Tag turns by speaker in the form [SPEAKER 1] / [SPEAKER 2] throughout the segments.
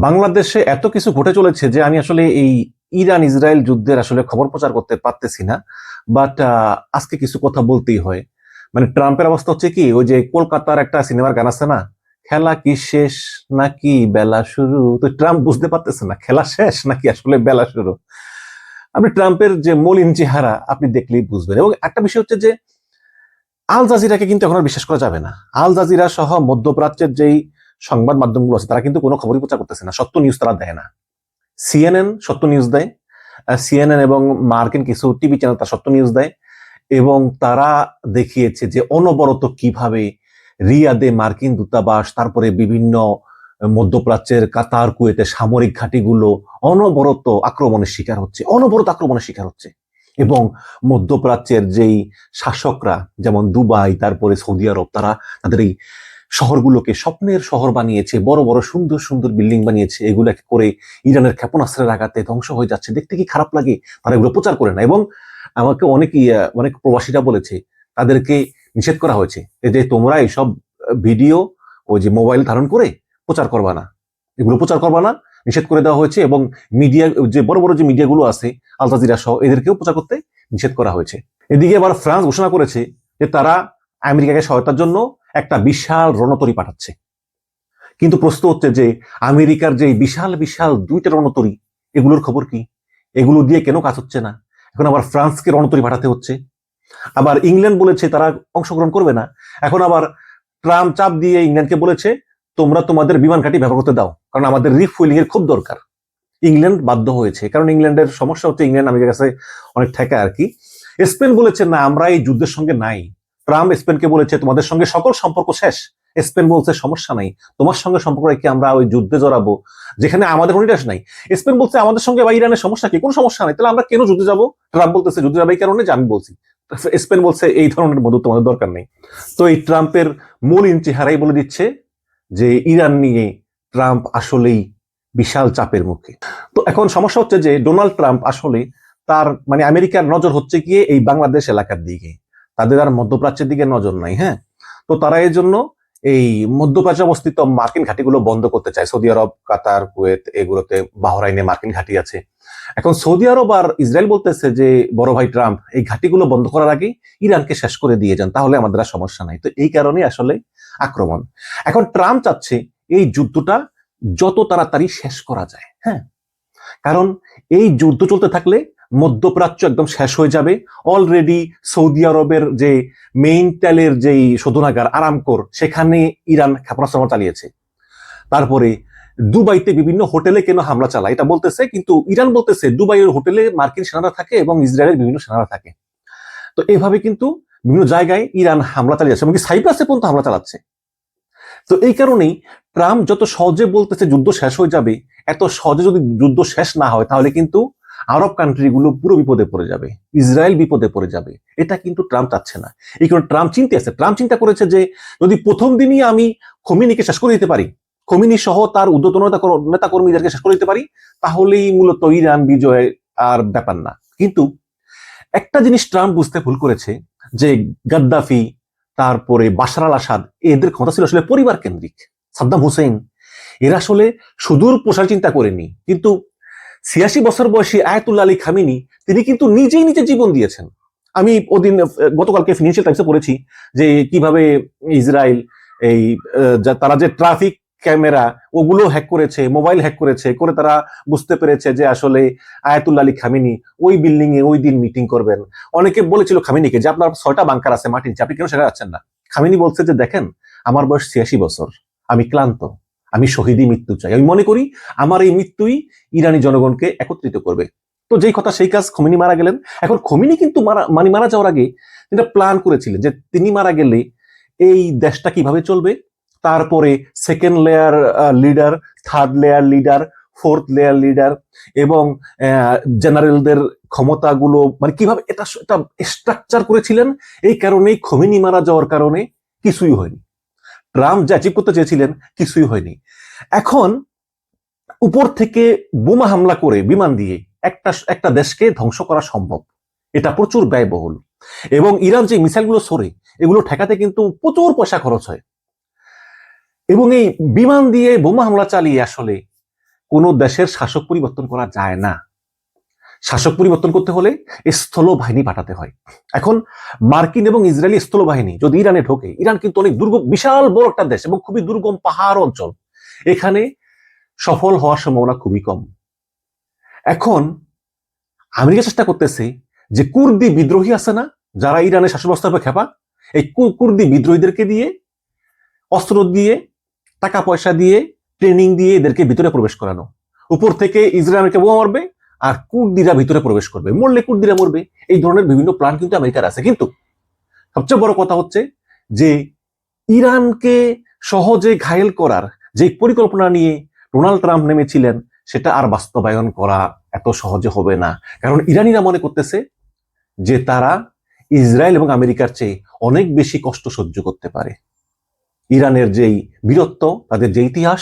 [SPEAKER 1] বাংলাদেশে এত কিছু ঘটে চলেছে যে আমি আসলে এই ইরান ইসরায়েল যুদ্ধের আসলে খবর প্রচার করতে পারতেছি না। বাট আজকে কিছু কথা বলতেই হয়। মানে ট্রাম্পের অবস্থা হচ্ছে কি, ওই যে কলকাতার একটা সিনেমার গান আছে না, খেলা কি শেষ নাকি বেলা শুরু। তো ট্রাম্প বুঝতে পারতেছে না খেলা শেষ নাকি আসলে বেলা শুরু। আপনি ট্রাম্পের যে মলিন চেহারা আপনি দেখলেই বুঝবেন। এবং একটা বিষয় হচ্ছে যে আল জাজিরাকে কিন্তু এখন আর বিশ্বাস করা যাবে না। আল জাজিরা সহ মধ্যপ্রাচ্যের যেই সংবাদ মাধ্যমগুলো আছে তারা কিন্তু কোনো খবরই প্রচার করতেছে না, সত্য নিউজ তারা দেয় না। সিএনএন সত্য নিউজ দেয়, সিএনএন এবং মার্কিন কিছু টিভি চ্যানেল তার সত্য নিউজ দেয়। এবং তারা দেখিয়েছে যে অনবরত কিভাবে রিয়াদে মার্কিন দূতাবাস, তারপরে বিভিন্ন মধ্যপ্রাচ্যের কাতার কুয়েতে সামরিক ঘাঁটিগুলো অনবরত আক্রমণের শিকার হচ্ছে, অনবরত আক্রমণের শিকার হচ্ছে। এবং মধ্যপ্রাচ্যের যেই শাসকরা, যেমন দুবাই, তারপরে সৌদি আরব, তারা তাদের এই শহরগুলোকে স্বপ্নের শহর বানিয়েছে, বড় বড় সুন্দর সুন্দর বিল্ডিং বানিয়েছে, এগুলো করে ইরানের ক্ষেপণাস্ত্রের আঘাতে ধ্বংস হয়ে যাচ্ছে। দেখতে কি খারাপ লাগে, তারা এগুলো প্রচার করে না। এবং আমাকে অনেক প্রবাসীরা বলেছে তাদেরকে নিষেধ করা হয়েছে যে তোমরা এইসব ভিডিও ওই যে মোবাইল ধারণ করে প্রচার করবা না, এগুলো প্রচার করবা না, নিষেধ করে দেওয়া হয়েছে। এবং মিডিয়া, যে বড় বড় যে মিডিয়াগুলো আছে আল জাজিরা সহ, এদেরকেও প্রচার করতে নিষেধ করা হয়েছে। এদিকে আবার ফ্রান্স ঘোষণা করেছে যে তারা আমেরিকাকে সহায়তার জন্য একটা বিশাল রণতরী পাঠাচ্ছে। কিন্তু প্রশ্ন হচ্ছে যে আমেরিকার যে বিশাল বিশাল দুইটা রণতরী, এগুলোর খবর কি? এগুলো দিয়ে কেন কাজ হচ্ছে না? এখন আবার ফ্রান্সকে রণতরী পাঠাতে হচ্ছে। আবার ইংল্যান্ড বলেছে তারা অংশগ্রহণ করবে না। এখন আবার ট্রাম্প চাপ দিয়ে ইংল্যান্ডকে বলেছে তোমরা তোমাদের বিমান ঘাঁটি ব্যবহার করতে দাও, কারণ আমাদের রিফুয়েলিং এর খুব দরকার। ইংল্যান্ড বাধ্য হয়েছে, কারণ ইংল্যান্ডের সমস্যা হচ্ছে ইংল্যান্ড আমেরিকার কাছে অনেক ঠেকা আর কি। স্পেন বলেছে না, আমরা এই যুদ্ধের সঙ্গে নাই। ট্রাম্প স্পেনকে বলেছে তোমাদের সঙ্গে সকল সম্পর্ক শেষ। স্পেন বলছে সমস্যা নাই, তোমার সঙ্গে সম্পর্ক রেখে আমরা ওই যুদ্ধে জড়াবো যেখানে আমাদের কোনো ইন্টারেস্ট নাই। স্পেন বলছে আমাদের সঙ্গে বা ইরানের সমস্যা কি, কোনো সমস্যা নাই, তাহলে আমরা কেন যুদ্ধে যাবো? ট্রাম্প বলতেছে যুদ্ধে যাবে এই কারণে যে আমি বলছি। স্পেন বলছে এই ধরনের মধু তোমাদের দরকার নেই। তো এই ট্রাম্পের মলিন চেহারাই বলে দিচ্ছে যে ইরান নিয়ে ট্রাম্প আসলেই বিশাল চাপের মুখে। তো এখন সমস্যা হচ্ছে যে ডোনাল্ড ট্রাম্প আসলে তার মানে আমেরিকার নজর হচ্ছে গিয়ে এই বাংলাদেশ এলাকার দিকে, তাদের আর মধ্যপ্রাচ্যের দিকে নজর নাই। হ্যাঁ, তো তারা এই জন্য এই মধ্যপ্রাচ্যে অবস্থিত মার্কিন ঘাঁটিগুলো বন্ধ করতে চায়। সৌদি আরব, কাতার, কুয়েত, এগুলোতে, বাহরাইনে মার্কিন ঘাঁটি আছে। এখন সৌদি আরব আর ইসরায়েল বলতেছে যে বড় ভাই ট্রাম্প, এই ঘাঁটিগুলো বন্ধ করার আগে ইরানকে শেষ করে দিয়ে যান, তাহলে আমাদের আর সমস্যা নাই। তো এই কারণে আসলে আক্রমণ। এখন ট্রাম্প চাচ্ছে এই যুদ্ধটা যত তাড়াতাড়ি শেষ করা যায়। হ্যাঁ, কারণ এই যুদ্ধ চলতে থাকলে মধ্যপ্রাচ্য একদম শেষ হয়ে যাবে। অলরেডি সৌদি আরবের যে মেইন তেলের যেই শোধনাগার আরামকোর, সেখানে ইরান ক্ষেপণাস্ত্র চালিয়েছে। তারপরে দুবাইতে বিভিন্ন হোটেলে কেন হামলা চালায় এটা বলতেছে, কিন্তু ইরান বলতেছে দুবাইয়ের হোটেলে মার্কিন সেনারা থাকে এবং ইসরায়েলের বিভিন্ন সেনারা থাকে। তো এইভাবে কিন্তু বিভিন্ন জায়গায় ইরান হামলা চালিয়ে যাচ্ছে, এমনকি সাইপ্রাসে পর্যন্ত হামলা চালাচ্ছে। তো এই কারণেই ট্রাম্প যত সহজে বলতেছে যুদ্ধ শেষ হয়ে যাবে, এত সহজে যদি যুদ্ধ শেষ না হয় তাহলে কিন্তু আরব কান্ট্রিগুলো পুরো বিপদে পড়ে যাবে, ইসরায়েল বিপদে পড়ে যাবে। এটা কিন্তু ট্রাম্প চাচ্ছে না। এই কারণে ট্রাম্প ট্রাম্প চিন্তা করেছে যে যদি প্রথম দিনই আমি খোমেনিকে শেষ করে দিতে পারি, খোমেনি সহ তার ঊর্ধ্বতন নেতা কর্মীদেরকে শেষ করে দিতে পারি, তাহলেই মূলত ইরান বিজয় আর ব্যাপার না। কিন্তু একটা জিনিস ট্রাম্প বুঝতে ভুল করেছে যে গাদ্দাফি, তারপরে বাশার আল আসাদ, এদের ক্ষমতা ছিল আসলে পরিবার কেন্দ্রিক। সাদ্দাম হুসেন, এরা আসলে সুদূর প্রসার চিন্তা করেনি। কিন্তু ৮৬ বছর বয়সী আয়াতুল্লাহ আলী খামেনি, তিনি কিন্তু নিজেই নিজের জীবন দিয়েছেন। আমি ওদিন গতকালকে ফিনান্সিয়াল টাইমসে পড়েছি যে কিভাবে ইসরায়েল এই তারা যে ট্রাফিক ক্যামেরা ওগুলো হ্যাক করেছে, মোবাইল হ্যাক করেছে, করে তারা বুঝতে পেরেছে যে আসলে আয়াতুল্লাহ আলী খামেনি ওই বিল্ডিং এ ওই দিন মিটিং করবেন। অনেকে বলেছিল খামেনিকে যে আপনার 6টা বাংকার আছে মাটির নিচে, আপনি কেন সেটা যাচ্ছেন না? খামেনি বলছে যে দেখেন, আমার বয়স ৮৬ বছর, আমি ক্লান্ত, আমি শহীদি মৃত্যু চাই। আমি মনে করি আমার এই মৃত্যুই ইরানি জনগণকে একত্রিত করবে। তো যেই কথা সেই কাজ, খোমেনি মারা গেলেন। এখন খোমেনি কিন্তু মারা যাওয়ার আগে তিনি প্ল্যান করেছিলেন যে তিনি মারা গেলে এই দেশটা কিভাবে চলবে, তারপরে second layer leader, third layer leader, fourth layer leader এবং জেনারেলদের ক্ষমতাগুলো মানে কিভাবে এটা স্ট্রাকচার করেছিলেন। এই কারণেই খোমেনি মারা যাওয়ার কারণে কিছুই হয়নি। ট্রাম্প যা অ্যাচিভ করতে চেয়েছিলেন কিছুই হয়নি। এখন উপর থেকে বোমা হামলা করে বিমান দিয়ে একটা দেশকে ধ্বংস করা সম্ভব, এটা প্রচুর ব্যয়বহুল। এবং ইরান যে মিসাইলগুলো ছোড়ে এগুলো ঠেকাতে কিন্তু প্রচুর পয়সা খরচ হয়। এবং এই বিমান দিয়ে বোমা হামলা চালিয়ে আসলে কোনো দেশের শাসক পরিবর্তন করা যায় না। শাসক পরিবর্তন করতে হলে স্থল বাহিনী পাঠাতে হয়। এখন মার্কিন এবং ইসরায়েলি স্থল বাহিনী যদি ইরানে ঢোকে, ইরান কিন্তু অনেক দুর্গম, বিশাল বড় একটা দেশ এবং খুবই দুর্গম পাহাড় অঞ্চল, এখানে সফল হওয়ার সম্ভাবনা খুবই কম। এখন আমেরিকা চেষ্টা করতেছে যে কুর্দি বিদ্রোহী আছে না, যারা ইরানের শাসন ব্যবস্থার খেপা, এই কুর্দি বিদ্রোহীদেরকে দিয়ে, অস্ত্র দিয়ে, টাকা পয়সা দিয়ে, ট্রেনিং দিয়ে এদেরকে ভিতরে প্রবেশ করানো। উপর থেকে ইসরায়েলকে বোমা মারবে আর কুর্দিরা ভিতরে প্রবেশ করবে, মরলে কুর্দিরা মরবে। এই ধরনের বিভিন্ন প্ল্যান কিন্তু আমেরিকার আছে। কিন্তু সবচেয়ে বড় কথা হচ্ছে যে ইরানকে সহজে ঘায়েল করার যে পরিকল্পনা নিয়ে ডোনাল্ড ট্রাম্প নেমেছিলেন, সেটা আর বাস্তবায়ন করা এত সহজে হবে না। কারণ ইরানিরা মনে করতেছে যে তারা ইসরায়েল এবং আমেরিকার চেয়ে অনেক বেশি কষ্ট সহ্য করতে পারে। ইরানের যেই বীরত্ব, তাদের যে ইতিহাস,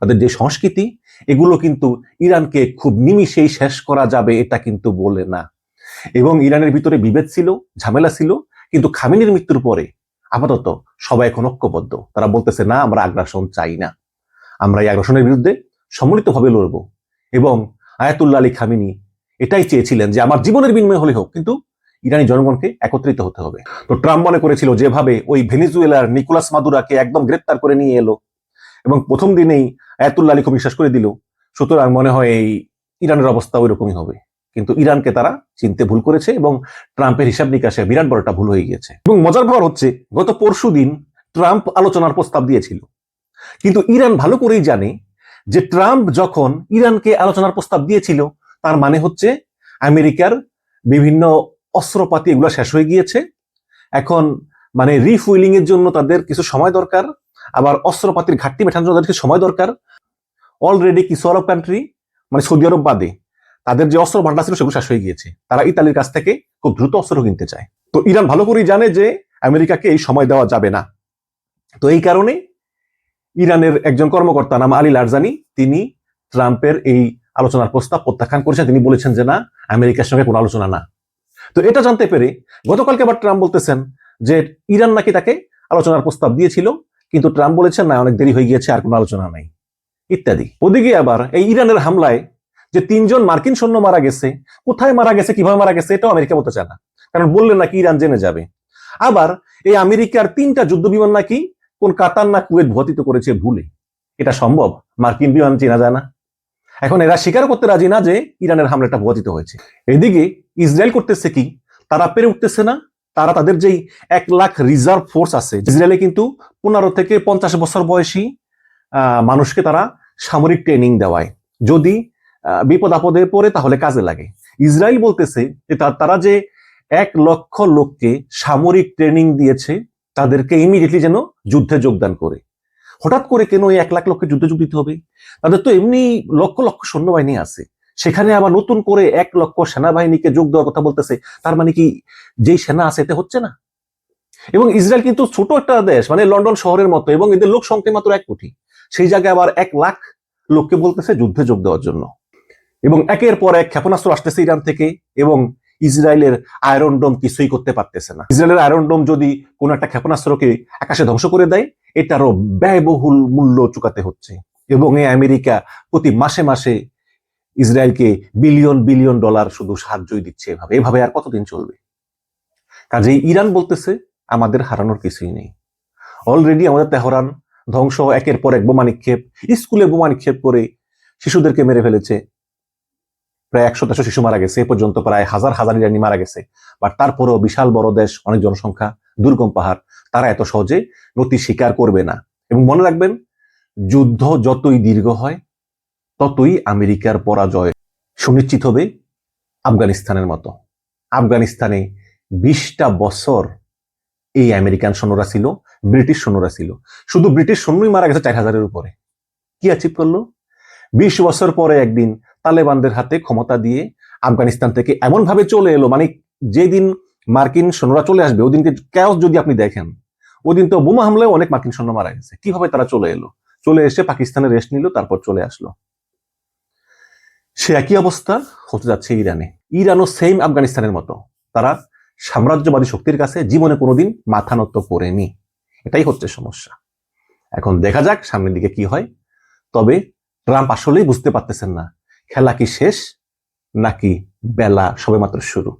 [SPEAKER 1] তাদের যে সংস্কৃতি, এগুলো কিন্তু ইরানকে খুব নিমিষেই শেষ করা যাবে এটা কিন্তু বলে না। এবং ইরানের ভিতরে বিভেদ ছিল, ঝামেলা ছিল, কিন্তু খামেনির মৃত্যুর পরে আপাতত সবাই এখন ঐক্যবদ্ধ। তারা বলতেছে না, আমরা আগ্রাসন চাই না, আমরা এই আগ্রাসনের বিরুদ্ধে সম্মিলিতভাবে লড়ব। এবং আয়াতুল্লাহ আলী খামেনি এটাই চেয়েছিলেন যে আমার জীবনের বিনিময় হলে হোক, কিন্তু ইরানি জনগণকে একত্রিত হতে হবে। তো ট্রাম্প মনে করেছিল যেভাবে ওই ভেনিজুয়েলার নিকোলাস মাদুরাকে একদম গ্রেপ্তার করে নিয়ে এলো এবং প্রথম দিনেই আয়াতুল্লাহ আলী বিশ্বাস করে দিল, সুতরাং মনে হয় এই ইরানের অবস্থা ওই রকমই হবে। কিন্তু ইরানকে তারা চিনতে ভুল করেছে এবং ট্রাম্পের হিসাব নিকাশে বিরাট বড় একটা ভুল হয়ে গিয়েছে। এবং মজার ব্যাপার হচ্ছে, গত পরশুদিন ট্রাম্প আলোচনার প্রস্তাব দিয়েছিল, কিন্তু ইরান ভালো করেই জানে যে ট্রাম্প যখন ইরানকে আলোচনার প্রস্তাব দিয়েছিল, তার মানে হচ্ছে আমেরিকার বিভিন্ন অস্ত্রপাতি এগুলো শেষ হয়ে গিয়েছে। এখন মানে রিফুয়েলিং এর জন্য তাদের কিছু সময় দরকার, আবার অস্ত্রপাতির ঘাটতি মেটানোর জন্য তাদের কিছু সময় দরকার। অলরেডি কিছু আরব কান্ট্রি, মানে সৌদি আরব বাদে, তাদের যে অস্ত্র ভান্ডার ছিল সেগুলো শেষ হয়ে গিয়েছে। তারা ইতালির কাছ থেকে খুব দ্রুত অস্ত্র কিনতে চায়। তো ইরান ভালো করেই জানে যে আমেরিকাকে এই সময় দেওয়া যাবে না। তো এই কারণে ইরানের একজন কর্মকর্তা নাম আলী লারজানি, তিনি ট্রাম্পের এই আলোচনার প্রস্তাব প্রত্যাখ্যান করেছেন। তিনি বলেছেন যে না, আমেরিকার সঙ্গে কোনো আলোচনা না। তো এটা জানতে পেরে গতকালকে আবার ট্রাম্প বলতেছেন যে ইরান নাকি তাকে আলোচনার প্রস্তাব দিয়েছিল, কিন্তু ট্রাম্প বলেছেন না, অনেক দেরি হয়ে গিয়েছে, আর কোনো আলোচনা নাই ইত্যাদি। ওদিকে আবার এই ইরানের হামলায় যে 3 জন মার্কিন সৈন্য মারা গেছে, কোথায় মারা গেছে, কিভাবে মারা গেছে, এটাও আমেরিকা বলতে চায় না, কারণ বললে নাকি ইরান জেনে যাবে। আবার এই আমেরিকার 3টা যুদ্ধ বিমান নাকি কোন কাতার না কুয়েত ভূপাতিত করেছে ভুলে। এটা সম্ভব? মার্কিন বিমান চেনা যায় না। এখন এরা স্বীকার করতে রাজি না যে ইরানের হামলাটা ভূপাতিত হয়েছে। এদিকে ইসরায়েল করতেছে কি, তারা পেরে উঠতেছে না। তারা তাদের যেই 1 লাখ রিজার্ভ ফোর্স আছে, ইসরায়েলে কিন্তু 15 থেকে 50 বছর বয়সী মানুষকে তারা সামরিক ট্রেনিং দেওয়ায়, যদি বিপদ আপদে পড়ে তাহলে কাজে লাগে। ইসরায়েল বলতেছে যে তারা যে 1 লক্ষ লোককে সামরিক ট্রেনিং দিয়েছে, তাদেরকে ইমিডিয়েটলি যেন যুদ্ধে যোগদান করে। হঠাৎ করে কেন এই 1 লাখ লোককে যুদ্ধে যোগ দিতে হবে? তাদের তো এমনি লক্ষ লক্ষ সৈন্যবাহিনী আছে, সেখানে আবার নতুন করে 1 লক্ষ সেনাবাহিনীকে যোগ দেওয়ার কথা বলতেছে। তার মানে কি যেই সেনা আছে এতে হচ্ছে না? এবং ইসরায়েল কিন্তু ছোট একটা দেশ, মানে লন্ডন শহরের মতো, এবং এদের লোক সংখ্যা মাত্র 1 কোটি। সেই জায়গায় আবার 1 লাখ লোককে বলতেছে যুদ্ধে যোগ দেওয়ার জন্য। এবং একের পর এক ক্ষেপণাস্ত্র আসতেছে ইরান থেকে, এবং ইসরায়েলের আয়রন ডোম কিছুই করতে পারতেছে না। ইসরায়েলের আয়রন ডোম যদি কোনো একটা ক্ষেপণাস্ত্রকে আকাশে ধ্বংস করে দেয়, এটারও ব্যয়বহুল মূল্য চুকাতে হচ্ছে। এবং এই আমেরিকা প্রতি মাসে মাসে ইসরায়েলকে বিলিয়ন বিলিয়ন ডলার শুধু সাহায্যই দিচ্ছে। এভাবে আর কতদিন চলবে? কাজেই ইরান বলতেছে আমাদের হারানোর কিছুই নেই। অলরেডি আমাদের তেহরান ধ্বংস, একের পর এক বোমা নিক্ষেপ, স্কুলে বোমা নিক্ষেপ করে শিশুদেরকে মেরে ফেলেছে। প্রায় 100-150 শিশু মারা গেছে, এ পর্যন্ত প্রায় হাজার হাজার ইরানি মারা গেছে। বাট তারপরেও বিশাল বড় দেশ, অনেক জনসংখ্যা, দুর্গম পাহাড়, তারা এত সহজে নতি স্বীকার করবে না। এবং মনে রাখবেন, যুদ্ধ যতই দীর্ঘ হয় ততই আমেরিকার পরাজয় সুনিশ্চিত হবে। আফগানিস্তানের মতো, আফগানিস্তানে 20টা বছর এই আমেরিকান সৈন্যরা ছিল, ব্রিটিশ সৈন্যরা ছিল। শুধু ব্রিটিশ সৈন্যই মারা গেছে 4000-এর উপরে। কি অ্যাচিভ করলো? 20 বছর পরে একদিন তালেবানদের হাতে ক্ষমতা দিয়ে আফগানিস্তান থেকে এমন ভাবে চলে এলো, মানে যেদিন মার্কিন সৈন্যরা চলে আসবে ওদিনকে ক্যাওস যদি আপনি দেখেন, ওদিন তো বোমা হামলায় অনেক মার্কিন সৈন্য মারা গেছে। কিভাবে তারা চলে এলো? চলে এসে পাকিস্তানে রেস্ট নিল, তারপর চলে আসলো। সে একই অবস্থা হতে যাচ্ছে ইরানে। ইরানও সেম আফগানিস্তানের মতো, তারা সাম্রাজ্যবাদী শক্তির কাছে জীবনে কোনোদিন মাথা নত করেনি। এটাই হচ্ছে সমস্যা। এখন দেখা যাক সামনের দিকে কি হয়। তবে ট্রাম্প আসলেই বুঝতে পারতেছেন না খেলা কি শেষ নাকি বেলা সবেমাত্র শুরু।